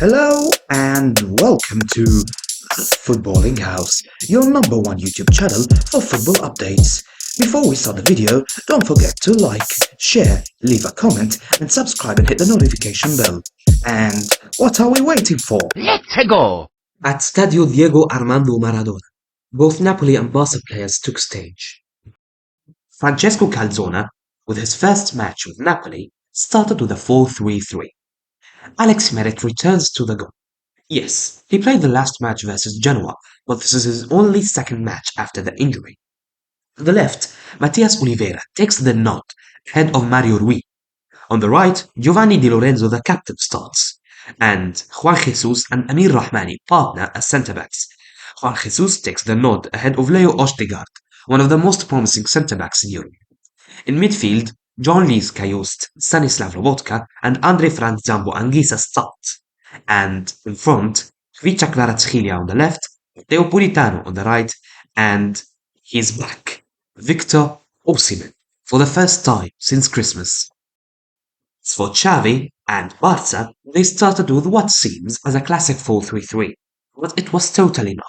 Hello and welcome to Footballing House, your number one YouTube channel for football updates. Before we start the video, don't forget to like, share, leave a comment and subscribe and hit the notification bell. And what are we waiting for? Let's go! At Stadio Diego Armando Maradona, both Napoli and Barca players took stage. Francesco Calzona, with his first match with Napoli, started with a 4-3-3. Alex Meret returns to the goal. Yes, he played the last match versus Genoa, but this is his only second match after the injury. On the left, Matias Oliveira takes the nod ahead of Mario Rui. On the right, Giovanni Di Lorenzo, the captain, starts, and Juan Jesus and Amir Rahmani partner as centre-backs. Juan Jesus takes the nod ahead of Leo Ostegard, one of the most promising centre-backs in Europe. In midfield, Jean-Louis Cayost, Stanislav Lobotka, and Andre Franz Zambo Anguissa start. And in front, Kvicha Kvaratskhelia on the left, Matteo Politano on the right, and he's back, Victor Osimhen, for the first time since Christmas. As for Xavi and Barca, they started with what seems as a classic 4-3-3, but it was totally not.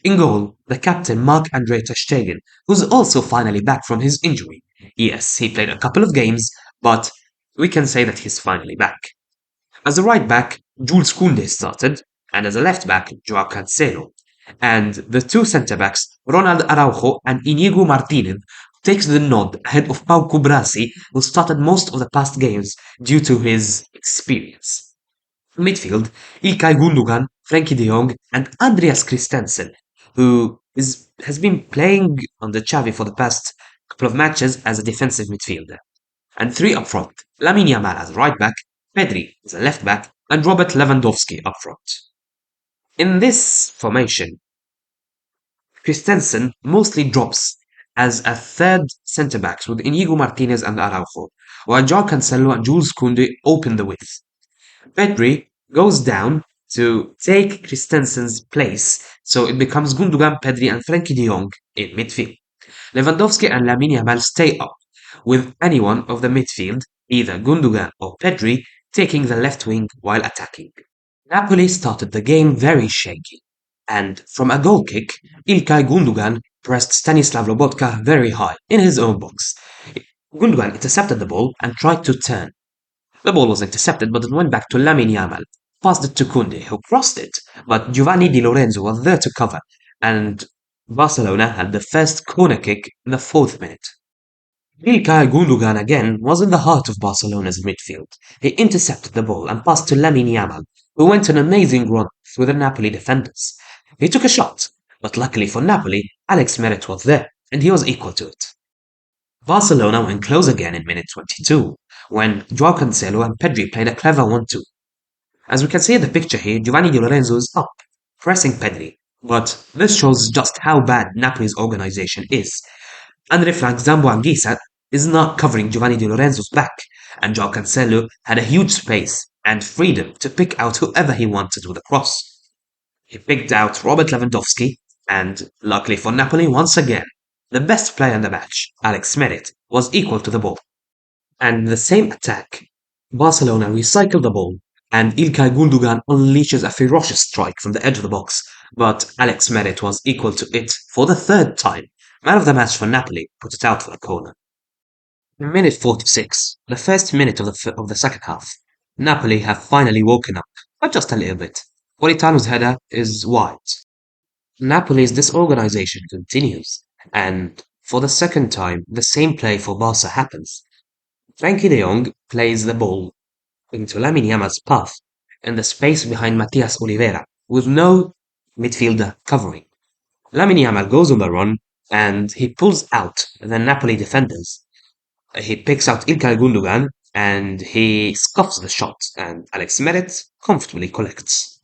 In goal, the captain Marc-Andre ter Stegen, who's also finally back from his injury. Yes, he played a couple of games, but we can say that he's finally back. As a right back, Jules Koundé started, and as a left back, Joao Cancelo. And the two centre backs, Ronald Araujo and Inigo Martinez, takes the nod ahead of Pau Cubarsí, who started most of the past games due to his experience. Midfield, Ilkay Gundogan, Frenkie de Jong, and Andreas Christensen, who has been playing under Xavi for the past couple of matches as a defensive midfielder. And three up front, Lamine Yamal as right back, Pedri as a left back, and Robert Lewandowski up front. In this formation, Christensen mostly drops as a third centre-back with Inigo Martinez and Araujo, while Joao Cancelo and Jules Koundé open the width. Pedri goes down to take Christensen's place, so it becomes Gundogan, Pedri and Frenkie de Jong in midfield. Lewandowski and Lamine Yamal stay up, with anyone of the midfield, either Gundogan or Pedri, taking the left wing while attacking. Napoli started the game very shaky, and from a goal kick, Ilkay Gundogan pressed Stanislav Lobotka very high in his own box. Gundogan intercepted the ball and tried to turn. The ball was intercepted, but it went back to Lamine Yamal, passed it to Koundé, who crossed it, but Giovanni Di Lorenzo was there to cover, and Barcelona had the first corner kick in the 4th minute. Ilkay Gundogan again was in the heart of Barcelona's midfield. He intercepted the ball and passed to Lamine Yamal, who went an amazing run through the Napoli defenders. He took a shot, but luckily for Napoli, Alex Meret was there, and he was equal to it. Barcelona went close again in minute 22, when Joao Cancelo and Pedri played a clever 1-2. As we can see in the picture here, Giovanni Di Lorenzo is up, pressing Pedri, but this shows just how bad Napoli's organization is. Andre Franz Zambo Anguissa is not covering Giovanni Di Lorenzo's back, and Joao Cancelo had a huge space and freedom to pick out whoever he wanted with a cross. He picked out Robert Lewandowski, and luckily for Napoli once again, the best player in the match, Alex Meret, was equal to the ball. And in the same attack, Barcelona recycled the ball, and Ilkay Gundogan unleashes a ferocious strike from the edge of the box, but Alex Meret was equal to it for the third time. Man of the match for Napoli put it out for a corner. In minute 46, the first minute of the second half, Napoli have finally woken up, but just a little bit. Politano's header is wide. Napoli's disorganization continues, and for the second time, the same play for Barca happens. Frenkie de Jong plays the ball into Lamine Yamal's path in the space behind Matias Oliveira, with no midfielder covering. Lamine Yamal goes on the run, and he pulls out the Napoli defenders. He picks out Ilkay Gundogan, and he scuffs the shot, and Alex Meret comfortably collects.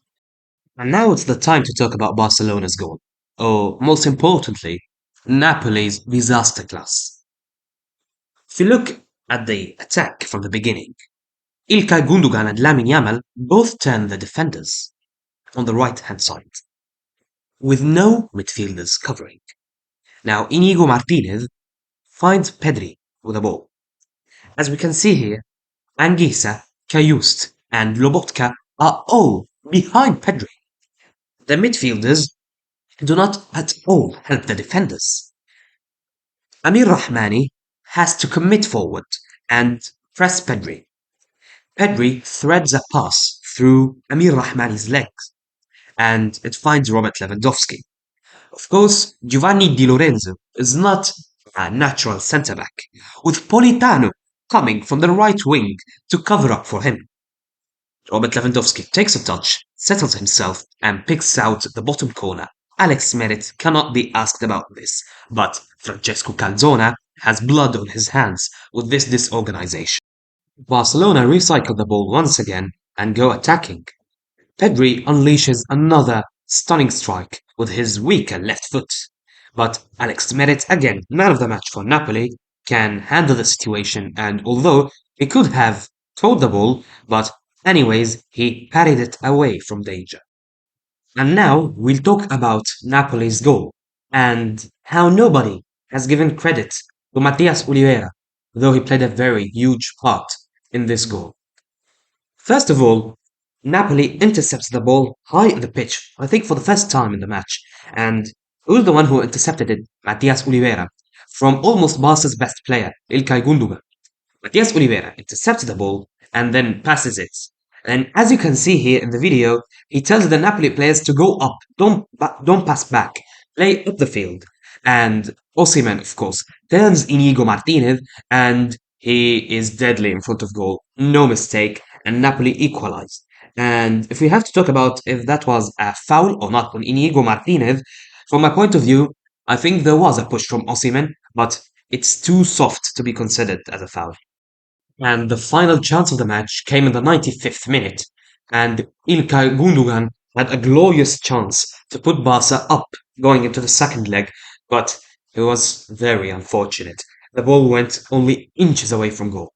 And now it's the time to talk about Barcelona's goal, or most importantly, Napoli's disaster class. If you look at the attack from the beginning, Ilkay Gundogan and Lamine Yamal both turn the defenders on the right-hand side, with no midfielders covering. Now Inigo Martinez finds Pedri with the ball. As we can see here, Anguissa, Cayost, and Lobotka are all behind Pedri. The midfielders do not at all help the defenders. Amir Rahmani has to commit forward and press Pedri. Pedri threads a pass through Amir Rahmani's legs and it finds Robert Lewandowski. Of course, Giovanni Di Lorenzo is not a natural centre back, with Politano coming from the right wing to cover up for him. Robert Lewandowski takes a touch, settles himself, and picks out the bottom corner. Alex Merritt cannot be asked about this, but Francesco Calzona has blood on his hands with this disorganization. Barcelona recycle the ball once again and go attacking. Pedri unleashes another stunning strike with his weaker left foot. But Alex Merritt, again, man of the match for Napoli, can handle the situation and although he could have towed the ball, but anyways, he parried it away from danger. And now we'll talk about Napoli's goal and how nobody has given credit to Matias Oliveira, though he played a very huge part in this goal. First of all, Napoli intercepts the ball high in the pitch, I think for the first time in the match. And who's the one who intercepted it? Matias Oliveira, from almost Barca's best player, Ilkay Gundogan. Matias Oliveira intercepts the ball and then passes it. And as you can see here in the video, he tells the Napoli players to go up, don't pass back, play up the field. And Osimhen, of course, turns Inigo Martinez and he is deadly in front of goal. No mistake. And Napoli equalized. And if we have to talk about if that was a foul or not on Inigo Martinez, from my point of view, I think there was a push from Osimhen, but it's too soft to be considered as a foul. And the final chance of the match came in the 95th minute, and Ilkay Gundogan had a glorious chance to put Barca up going into the second leg, but it was very unfortunate. The ball went only inches away from goal.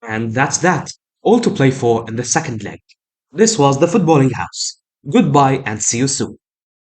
And that's that. All to play for in the second leg. This was the Footballing House. Goodbye and see you soon.